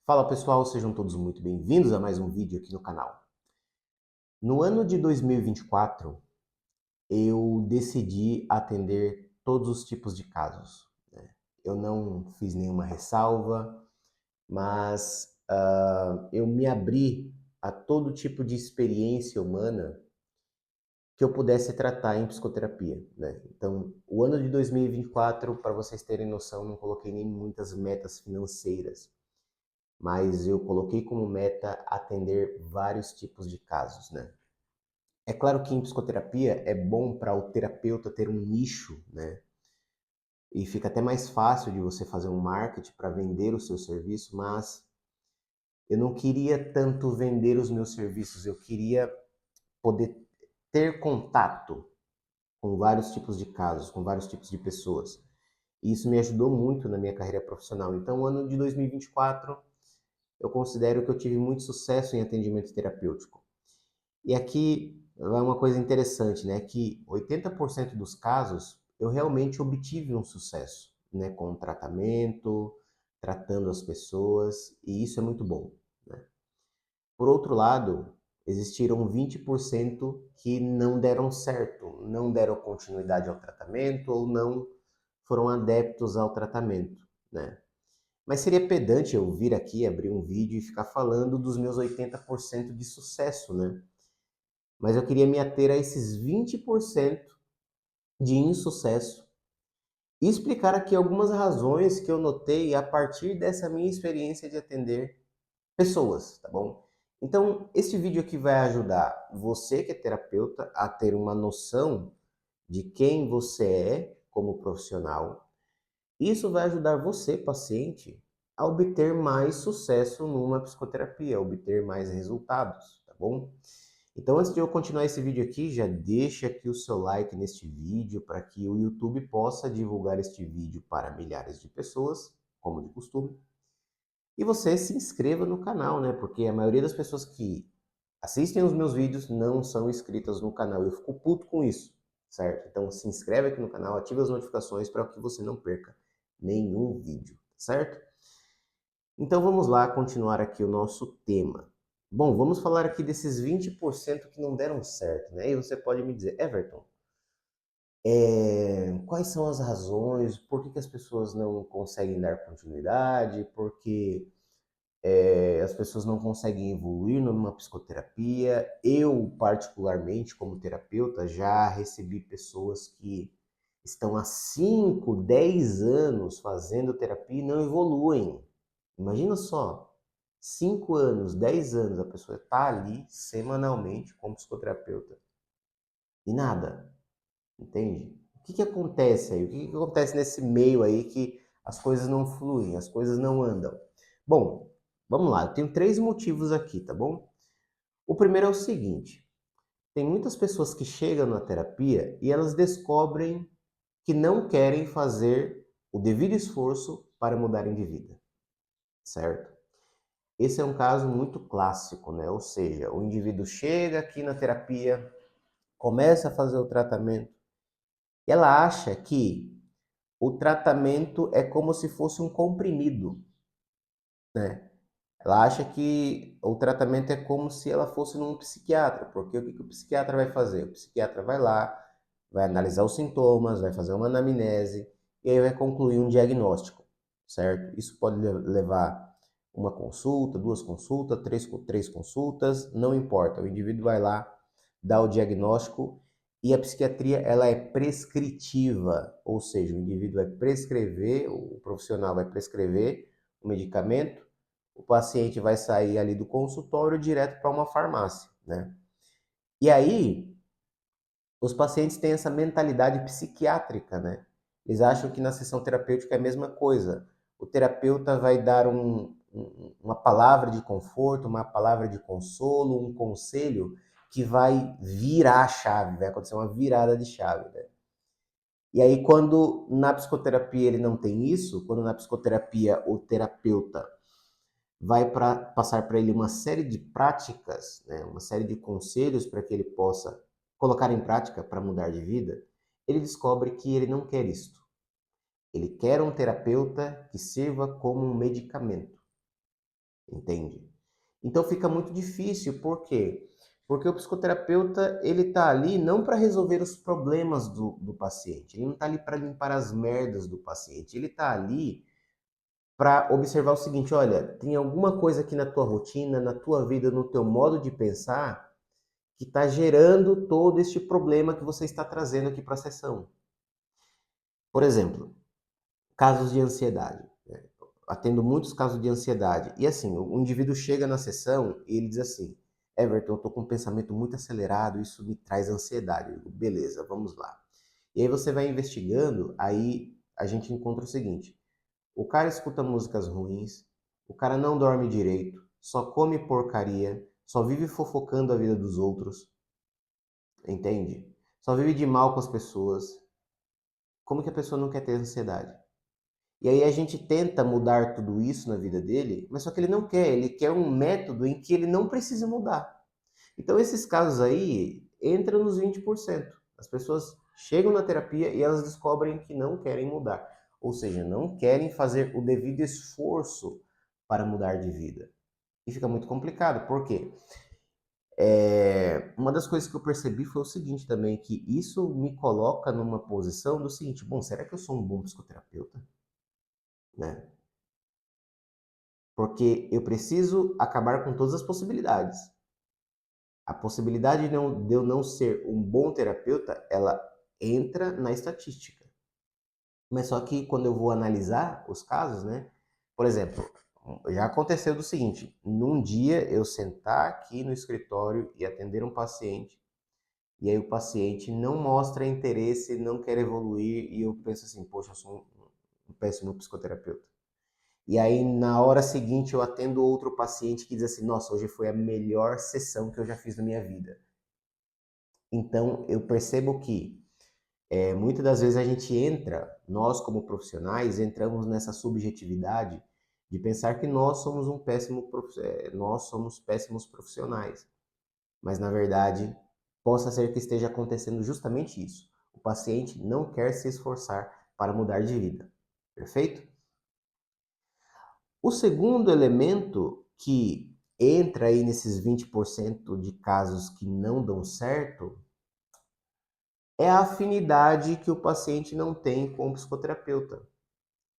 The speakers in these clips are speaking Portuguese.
Fala pessoal, sejam todos muito bem-vindos a mais um vídeo aqui no canal. No ano de 2024, eu decidi atender todos os tipos de casos, né? Eu não fiz nenhuma ressalva, mas eu me abri a todo tipo de experiência humana que eu pudesse tratar em psicoterapia, né? Então, o ano de 2024, para vocês terem noção, não coloquei nem muitas metas financeiras, mas eu coloquei como meta atender vários tipos de casos, né? É claro que em psicoterapia é bom para o terapeuta ter um nicho, né? E fica até mais fácil de você fazer um marketing para vender o seu serviço, mas eu não queria tanto vender os meus serviços, eu queria poder ter contato com vários tipos de casos, com vários tipos de pessoas. E isso me ajudou muito na minha carreira profissional. Então, o ano de 2024, eu considero que eu tive muito sucesso em atendimento terapêutico. E aqui vai uma coisa interessante, né? Que 80% dos casos eu realmente obtive um sucesso, né? Com o tratamento, tratando as pessoas, e isso é muito bom, né? Por outro lado, existiram 20% que não deram certo, não deram continuidade ao tratamento ou não foram adeptos ao tratamento, né? Mas seria pedante eu vir aqui, abrir um vídeo e ficar falando dos meus 80% de sucesso, né? Mas eu queria me ater a esses 20% de insucesso e explicar aqui algumas razões que eu notei a partir dessa minha experiência de atender pessoas, tá bom? Então, esse vídeo aqui vai ajudar você que é terapeuta a ter uma noção de quem você é como profissional. Isso vai ajudar você, paciente, a obter mais sucesso numa psicoterapia, a obter mais resultados, tá bom? Então, antes de eu continuar esse vídeo aqui, já deixa aqui o seu like neste vídeo para que o YouTube possa divulgar este vídeo para milhares de pessoas, como de costume. E você se inscreva no canal, né? Porque a maioria das pessoas que assistem os meus vídeos não são inscritas no canal. Eu fico puto com isso, certo? Então, se inscreve aqui no canal, ativa as notificações para que você não perca nenhum vídeo, certo? Então vamos lá continuar aqui o nosso tema. Bom, vamos falar aqui desses 20% que não deram certo, né? E você pode me dizer, Everton, quais são as razões, por que as pessoas não conseguem dar continuidade, por que as pessoas não conseguem evoluir numa psicoterapia? Eu, particularmente, como terapeuta, já recebi pessoas que estão há 5, 10 anos fazendo terapia e não evoluem. Imagina só, 5 anos, 10 anos, a pessoa está ali semanalmente como psicoterapeuta e nada, entende? O que que acontece aí? O que que acontece nesse meio aí que as coisas não fluem, as coisas não andam? Bom, vamos lá, eu tenho 3 motivos aqui, tá bom? O primeiro é o seguinte, tem muitas pessoas que chegam na terapia e elas descobrem que não querem fazer o devido esforço para mudarem de vida, certo? Esse é um caso muito clássico, né? Ou seja, o indivíduo chega aqui na terapia, começa a fazer o tratamento, e ela acha que o tratamento é como se fosse um comprimido, né? Ela acha que o tratamento é como se ela fosse num psiquiatra, porque o que que o psiquiatra vai fazer? O psiquiatra vai lá, vai analisar os sintomas, vai fazer uma anamnese e aí vai concluir um diagnóstico, certo? Isso pode levar uma consulta, duas consultas, três consultas, não importa. O indivíduo vai lá, dá o diagnóstico e a psiquiatria ela é prescritiva, ou seja, o indivíduo vai prescrever, o profissional vai prescrever o medicamento, o paciente vai sair ali do consultório direto para uma farmácia, né? E aí, os pacientes têm essa mentalidade psiquiátrica, né? Eles acham que na sessão terapêutica é a mesma coisa. O terapeuta vai dar uma palavra de conforto, uma palavra de consolo, um conselho que vai virar a chave, vai acontecer uma virada de chave, né? E aí, quando na psicoterapia ele não tem isso, quando na psicoterapia o terapeuta vai passar para ele uma série de práticas, né, uma série de conselhos para que ele possa colocar em prática para mudar de vida, ele descobre que ele não quer isto. Ele quer um terapeuta que sirva como um medicamento. entende? Então fica muito difícil, por quê? Porque o psicoterapeuta, ele está ali não para resolver os problemas do paciente, ele não está ali para limpar as merdas do paciente, ele está ali para observar o seguinte, olha, tem alguma coisa aqui na tua rotina, na tua vida, no teu modo de pensar, que está gerando todo este problema que você está trazendo aqui para a sessão. Por exemplo, casos de ansiedade. Atendo muitos casos de ansiedade. E assim, o indivíduo chega na sessão e ele diz assim, Everton, eu estou com um pensamento muito acelerado, isso me traz ansiedade. Eu digo, beleza, vamos lá. E aí você vai investigando, aí a gente encontra o seguinte, o cara escuta músicas ruins, o cara não dorme direito, só come porcaria, só vive fofocando a vida dos outros, entende? Só vive de mal com as pessoas. Como que a pessoa não quer ter ansiedade? E aí a gente tenta mudar tudo isso na vida dele, mas só que ele quer um método em que ele não precise mudar. Então esses casos aí entram nos 20%. As pessoas chegam na terapia e elas descobrem que não querem mudar, ou seja, não querem fazer o devido esforço para mudar de vida. E fica muito complicado, por quê? Uma das coisas que eu percebi foi o seguinte também, que isso me coloca numa posição do seguinte, bom, será que eu sou um bom psicoterapeuta? Né? Porque eu preciso acabar com todas as possibilidades. A possibilidade de eu não ser um bom terapeuta, ela entra na estatística. Mas só que quando eu vou analisar os casos, né? Por exemplo, já aconteceu do seguinte, num dia eu sentar aqui no escritório e atender um paciente, e aí o paciente não mostra interesse, não quer evoluir, e eu penso assim, poxa, eu sou um péssimo psicoterapeuta. E aí, na hora seguinte, eu atendo outro paciente que diz assim, nossa, hoje foi a melhor sessão que eu já fiz na minha vida. Então, eu percebo que muitas das vezes a gente entra, nós como profissionais, entramos nessa subjetividade de pensar que nós somos nós somos péssimos profissionais. Mas, na verdade, possa ser que esteja acontecendo justamente isso. O paciente não quer se esforçar para mudar de vida. Perfeito? O segundo elemento que entra aí nesses 20% de casos que não dão certo é a afinidade que o paciente não tem com o psicoterapeuta.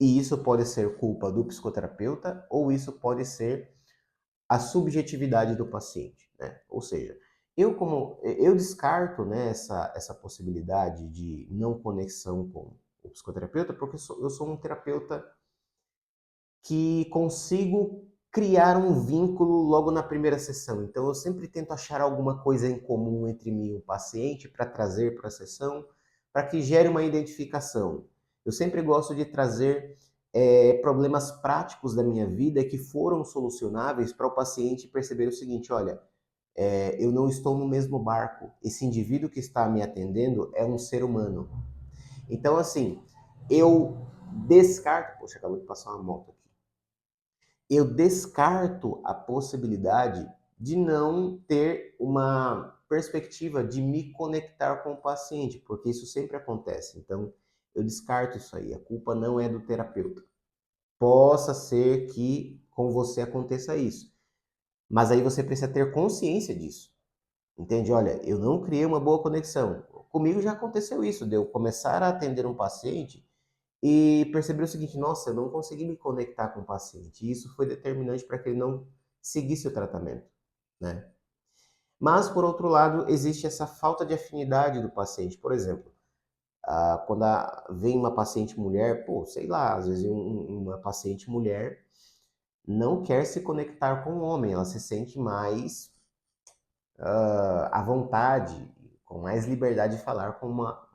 E isso pode ser culpa do psicoterapeuta ou isso pode ser a subjetividade do paciente, né? Ou seja, eu descarto, né, essa possibilidade de não conexão com o psicoterapeuta porque eu sou um terapeuta que consigo criar um vínculo logo na primeira sessão. Então, eu sempre tento achar alguma coisa em comum entre mim e o paciente para trazer para a sessão, para que gere uma identificação. Eu sempre gosto de trazer problemas práticos da minha vida que foram solucionáveis para o paciente perceber o seguinte, olha, eu não estou no mesmo barco. Esse indivíduo que está me atendendo é um ser humano. Então, assim, eu descarto... Poxa, acabou de passar uma moto aqui. Eu descarto a possibilidade de não ter uma perspectiva de me conectar com o paciente, porque isso sempre acontece. Então, eu descarto isso aí. A culpa não é do terapeuta. Possa ser que com você aconteça isso, mas aí você precisa ter consciência disso. Entende? Olha, eu não criei uma boa conexão. Comigo já aconteceu isso, de eu começar a atender um paciente e perceber o seguinte, nossa, eu não consegui me conectar com o paciente. E isso foi determinante para que ele não seguisse o tratamento, né? Mas, por outro lado, existe essa falta de afinidade do paciente. Por exemplo, quando vem uma paciente mulher, pô, sei lá, às vezes uma paciente mulher não quer se conectar com o homem, ela se sente mais à vontade, com mais liberdade de falar com uma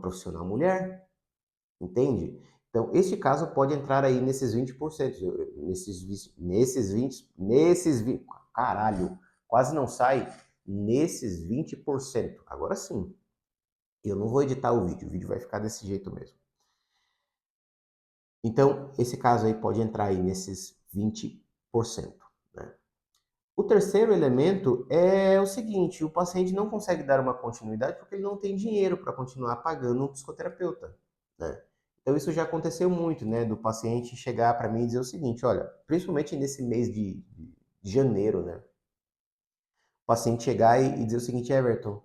profissional mulher. Entende? Então, este caso pode entrar aí nesses 20%, caralho, quase não sai, nesses 20%. Agora sim, eu não vou editar o vídeo vai ficar desse jeito mesmo. Então, esse caso aí pode entrar aí nesses 20%, né? O terceiro elemento é o seguinte, o paciente não consegue dar uma continuidade porque ele não tem dinheiro para continuar pagando um psicoterapeuta, né? Então isso já aconteceu muito, né, do paciente chegar para mim e dizer o seguinte, olha, principalmente nesse mês de janeiro, né, o paciente chegar e dizer o seguinte, Everton,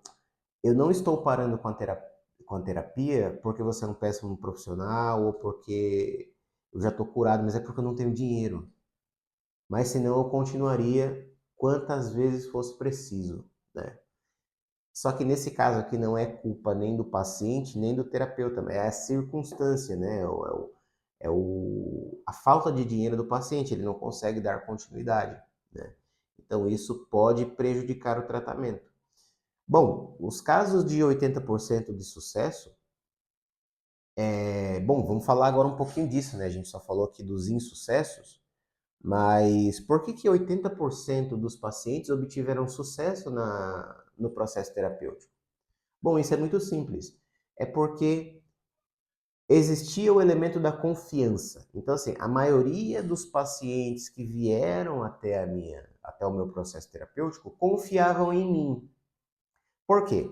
eu não estou parando com a terapia porque você é um péssimo profissional ou porque eu já estou curado, mas é porque eu não tenho dinheiro. Mas senão eu continuaria quantas vezes fosse preciso, né? Só que nesse caso aqui não é culpa nem do paciente, nem do terapeuta, é a circunstância, né? A falta de dinheiro do paciente, ele não consegue dar continuidade, né? Então isso pode prejudicar o tratamento. Bom, os casos de 80% de sucesso, bom, vamos falar agora um pouquinho disso, né? A gente só falou aqui dos insucessos, mas por que que 80% dos pacientes obtiveram sucesso no processo terapêutico? Bom, isso é muito simples. É porque existia o elemento da confiança. Então, assim, a maioria dos pacientes que vieram até o meu processo terapêutico confiavam em mim. Por quê?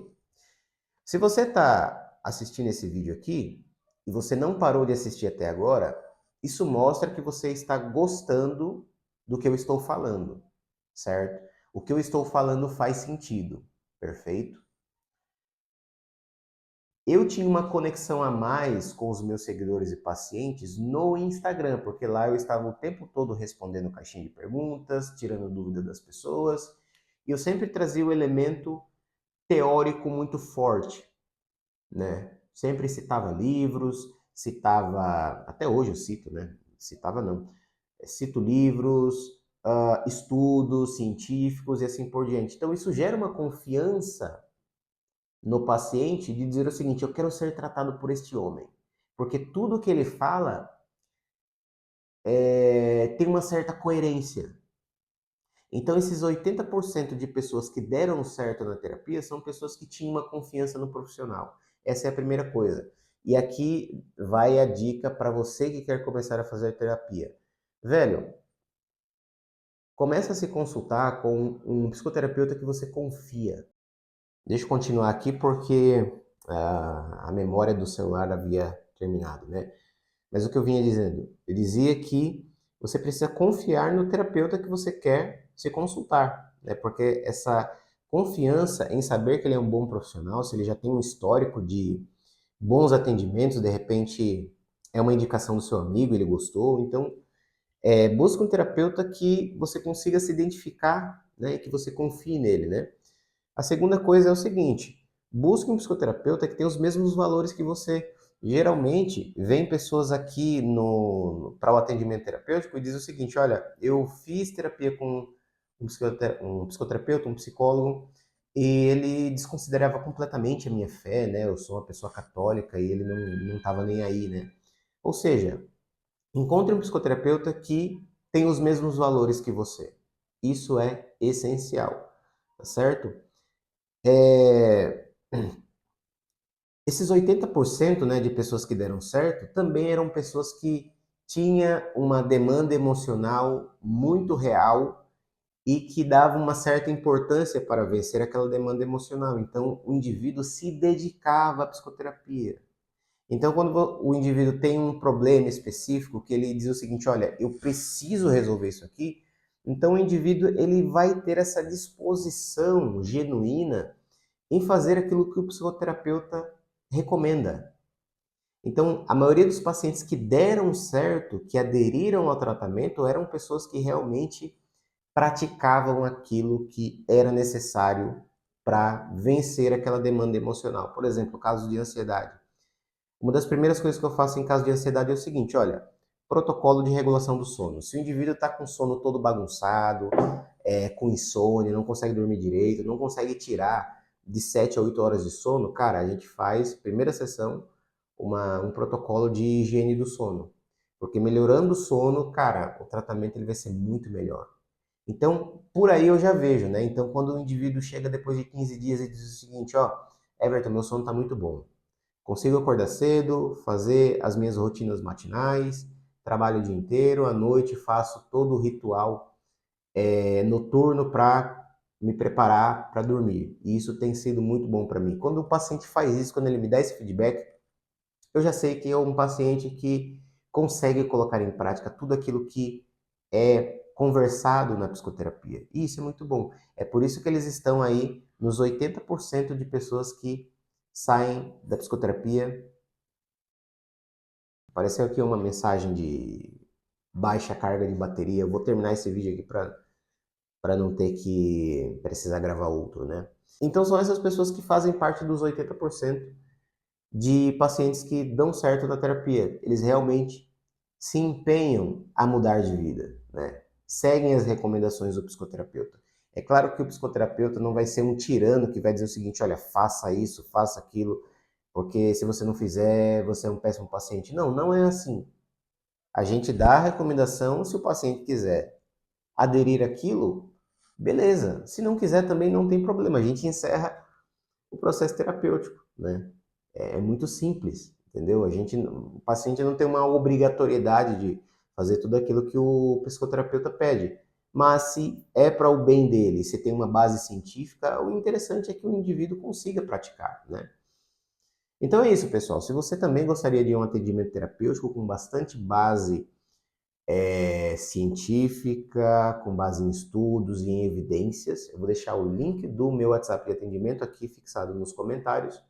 Se você está assistindo esse vídeo aqui e você não parou de assistir até agora, isso mostra que você está gostando do que eu estou falando, certo? O que eu estou falando faz sentido, perfeito? Eu tinha uma conexão a mais com os meus seguidores e pacientes no Instagram, porque lá eu estava o tempo todo respondendo caixinha de perguntas, tirando dúvida das pessoas, e eu sempre trazia o elemento teórico muito forte, né? Sempre citava livros, citava, até hoje eu cito, né? Citava não, cito livros, estudos científicos e assim por diante. Então isso gera uma confiança no paciente de dizer o seguinte, eu quero ser tratado por este homem, porque tudo que ele fala tem uma certa coerência. Então, esses 80% de pessoas que deram certo na terapia são pessoas que tinham uma confiança no profissional. Essa é a primeira coisa. E aqui vai a dica para você que quer começar a fazer terapia. Velho, começa a se consultar com um psicoterapeuta que você confia. Deixa eu continuar aqui porque a memória do celular havia terminado, né? Mas o que eu vinha dizendo? Eu dizia que você precisa confiar no terapeuta que você quer se consultar, né? Porque essa confiança em saber que ele é um bom profissional, se ele já tem um histórico de bons atendimentos, de repente é uma indicação do seu amigo, ele gostou, então busca um terapeuta que você consiga se identificar, né? E que você confie nele, né? A segunda coisa é o seguinte: busque um psicoterapeuta que tenha os mesmos valores que você. Geralmente, vem pessoas aqui para o atendimento terapêutico e diz o seguinte: olha, eu fiz terapia com um psicoterapeuta, um psicólogo, e ele desconsiderava completamente a minha fé, né? Eu sou uma pessoa católica e ele não estava nem aí, né? Ou seja, encontre um psicoterapeuta que tem os mesmos valores que você. Isso é essencial, tá certo? É, Esses 80%, né, de pessoas que deram certo também eram pessoas que tinham uma demanda emocional muito real e que davam uma certa importância para vencer aquela demanda emocional. Então, o indivíduo se dedicava à psicoterapia. Então, quando o indivíduo tem um problema específico, que ele diz o seguinte, olha, eu preciso resolver isso aqui, então o indivíduo ele vai ter essa disposição genuína em fazer aquilo que o psicoterapeuta recomenda. Então, a maioria dos pacientes que deram certo, que aderiram ao tratamento, eram pessoas que realmente praticavam aquilo que era necessário para vencer aquela demanda emocional. Por exemplo, caso de ansiedade. Uma das primeiras coisas que eu faço em caso de ansiedade é o seguinte, olha, protocolo de regulação do sono. Se o indivíduo está com o sono todo bagunçado, com insônia, não consegue dormir direito, não consegue tirar de 7 a 8 horas de sono, cara, a gente faz, primeira sessão, um protocolo de higiene do sono. Porque melhorando o sono, cara, o tratamento ele vai ser muito melhor. Então, por aí eu já vejo, né? Então, quando o indivíduo chega depois de 15 dias e diz o seguinte, ó, Everton, meu sono está muito bom. Consigo acordar cedo, fazer as minhas rotinas matinais, trabalho o dia inteiro, à noite faço todo o ritual noturno para me preparar para dormir. E isso tem sido muito bom para mim. Quando o paciente faz isso, quando ele me dá esse feedback, eu já sei que é um paciente que consegue colocar em prática tudo aquilo que é conversado na psicoterapia. E isso é muito bom. É por isso que eles estão aí nos 80% de pessoas que saem da psicoterapia. Apareceu aqui uma mensagem de baixa carga de bateria. Eu vou terminar esse vídeo aqui para não ter que precisar gravar outro, né? Então são essas pessoas que fazem parte dos 80% de pacientes que dão certo na terapia. Eles realmente se empenham a mudar de vida, né? Seguem as recomendações do psicoterapeuta. É claro que o psicoterapeuta não vai ser um tirano que vai dizer o seguinte, olha, faça isso, faça aquilo, porque se você não fizer, você é um péssimo paciente. Não, não é assim. A gente dá a recomendação, se o paciente quiser aderir àquilo, beleza. Se não quiser também não tem problema. A gente encerra o processo terapêutico, né? É muito simples, entendeu? O paciente não tem uma obrigatoriedade de fazer tudo aquilo que o psicoterapeuta pede. Mas se é para o bem dele, se tem uma base científica, o interessante é que o indivíduo consiga praticar, né? Então é isso, pessoal. Se você também gostaria de um atendimento terapêutico com bastante base científica, com base em estudos e em evidências, eu vou deixar o link do meu WhatsApp de atendimento aqui fixado nos comentários.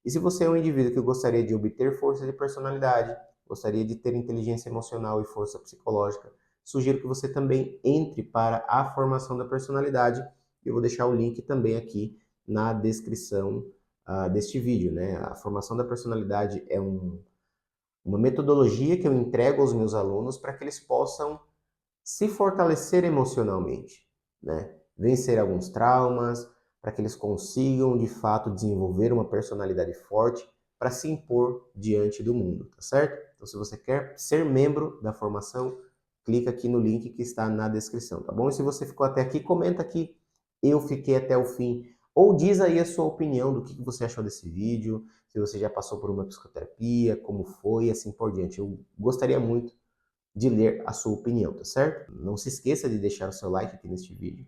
E se você é um indivíduo que gostaria de obter força de personalidade, gostaria de ter inteligência emocional e força psicológica, sugiro que você também entre para a formação da personalidade. Eu vou deixar o link também aqui na descrição deste vídeo, né? A formação da personalidade é uma metodologia que eu entrego aos meus alunos para que eles possam se fortalecer emocionalmente, né? Vencer alguns traumas, para que eles consigam de fato desenvolver uma personalidade forte para se impor diante do mundo, tá certo? Então, se você quer ser membro da formação, clica aqui no link que está na descrição, tá bom? E se você ficou até aqui, comenta aqui, eu fiquei até o fim. Ou diz aí a sua opinião do que você achou desse vídeo, se você já passou por uma psicoterapia, como foi e assim por diante. Eu gostaria muito de ler a sua opinião, tá certo? Não se esqueça de deixar o seu like aqui neste vídeo,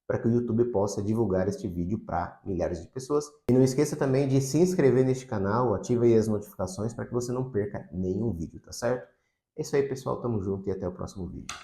para que o YouTube possa divulgar este vídeo para milhares de pessoas. E não esqueça também de se inscrever neste canal, ative aí as notificações para que você não perca nenhum vídeo, tá certo? É isso aí, pessoal. Tamo junto e até o próximo vídeo.